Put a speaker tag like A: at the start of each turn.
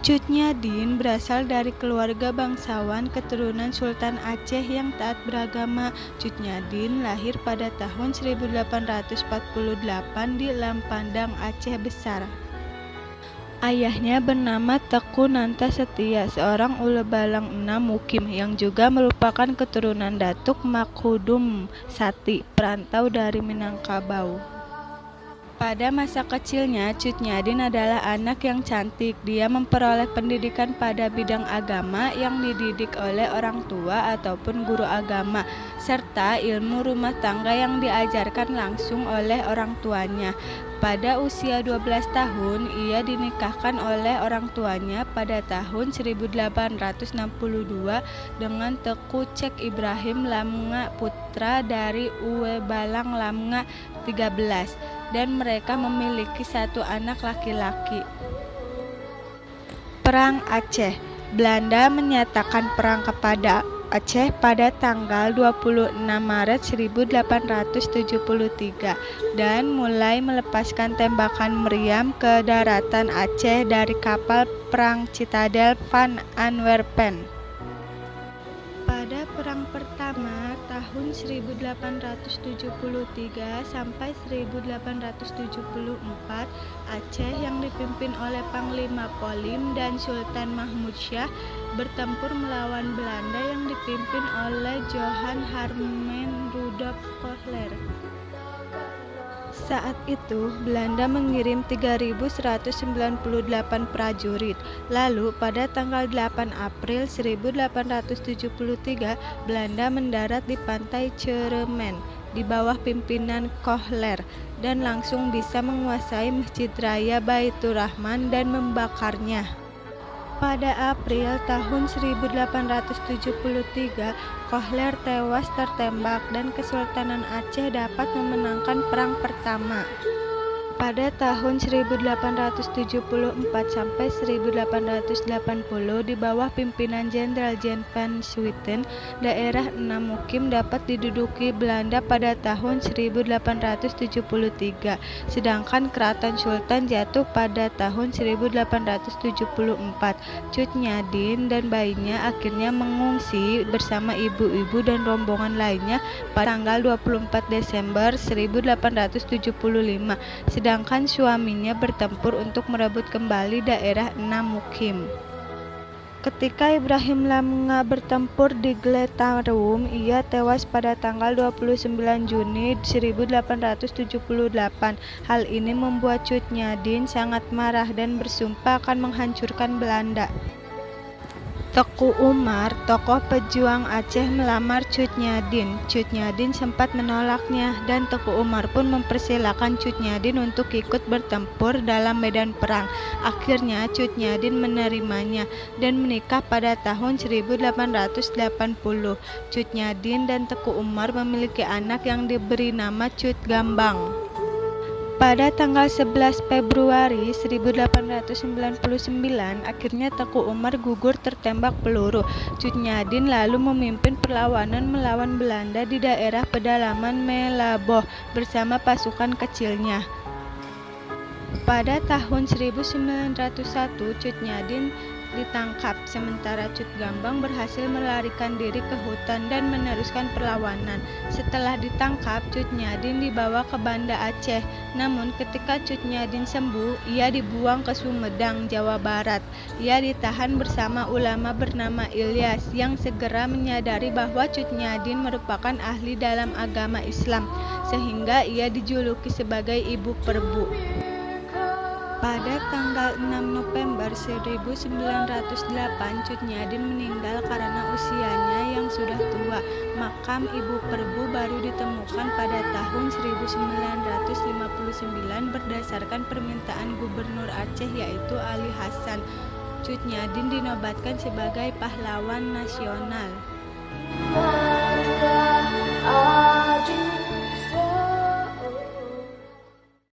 A: Cut Nyak berasal dari keluarga bangsawan keturunan Sultan Aceh yang taat beragama. Cut Nyak lahir pada tahun 1848 di Lampandang, Aceh Besar. Ayahnya bernama Teku Nanta Setia, seorang Ulebalang Enam Mukim yang juga merupakan keturunan Datuk Makhudum Sati, perantau dari Minangkabau. Pada masa kecilnya, Cut Nyak adalah anak yang cantik. Dia memperoleh pendidikan pada bidang agama yang dididik oleh orang tua ataupun guru agama, serta ilmu rumah tangga yang diajarkan langsung oleh orang tuanya. Pada usia 12 tahun, ia dinikahkan oleh orang tuanya pada tahun 1862 dengan Teku Cek Ibrahim Lamnga, putra dari Uwebalang Lamnga 13, dan mereka memiliki satu anak laki-laki. Perang Aceh. Belanda menyatakan perang kepada Aceh pada tanggal 26 Maret 1873 dan mulai melepaskan tembakan meriam ke daratan Aceh dari kapal perang Citadel Van Antwerpen. Pada perang pertama tahun 1873 sampai 1874, Aceh yang dipimpin oleh Panglima Polim dan Sultan Mahmud Syah bertempur melawan Belanda yang dipimpin oleh Johan Harmen Rudolf Kohler. Saat itu, Belanda mengirim 3.198 prajurit. Lalu, pada tanggal 8 April 1873, Belanda mendarat di pantai Ceremen di bawah pimpinan Kohler dan langsung bisa menguasai Masjid Raya Baitur Rahman dan membakarnya. Pada April tahun 1873, Kohler tewas tertembak dan Kesultanan Aceh dapat memenangkan perang pertama. Pada tahun 1874 sampai 1880 di bawah pimpinan Jenderal Jan van Swieten, daerah Enam Mukim dapat diduduki Belanda pada tahun 1873, sedangkan Keraton Sultan jatuh pada tahun 1874. Cut Nyak dan bayinya akhirnya mengungsi bersama ibu-ibu dan rombongan lainnya pada tanggal 24 Desember 1875. Sedangkan suaminya bertempur untuk merebut kembali daerah Enam Mukim. Ketika Ibrahim Lamnga bertempur di Gletarum, ia tewas pada tanggal 29 Juni 1878. Hal ini membuat Cut Nyak sangat marah dan bersumpah akan menghancurkan Belanda. Teku Umar, tokoh pejuang Aceh, melamar Cut Nyak. Cut Nyak sempat menolaknya dan Teku Umar pun mempersilahkan Cut Nyak untuk ikut bertempur dalam medan perang. Akhirnya Cut Nyak menerimanya dan menikah pada tahun 1880. Cut Nyak dan Teku Umar memiliki anak yang diberi nama Cut Gambang. Pada tanggal 11 Februari 1899, akhirnya Teku Umar gugur tertembak peluru. Cut Nyak lalu memimpin perlawanan melawan Belanda di daerah pedalaman Melaboh bersama pasukan kecilnya. Pada tahun 1901, Cut Nyak ditangkap, sementara Cut Gambang berhasil melarikan diri ke hutan dan meneruskan perlawanan. Setelah ditangkap, Cut Nyak dibawa ke Banda Aceh. Namun ketika Cut Nyak sembuh, ia dibuang ke Sumedang, Jawa Barat. Ia ditahan bersama ulama bernama Ilyas yang segera menyadari bahwa Cut Nyak merupakan ahli dalam agama Islam, sehingga ia dijuluki sebagai Ibu Perbu. Pada tanggal 6 November 1908, Cut Nyak meninggal karena usianya yang sudah tua. Makam Ibu Perbu baru ditemukan pada tahun 1959 berdasarkan permintaan Gubernur Aceh yaitu Ali Hasan. Cut Nyak dinobatkan sebagai pahlawan nasional.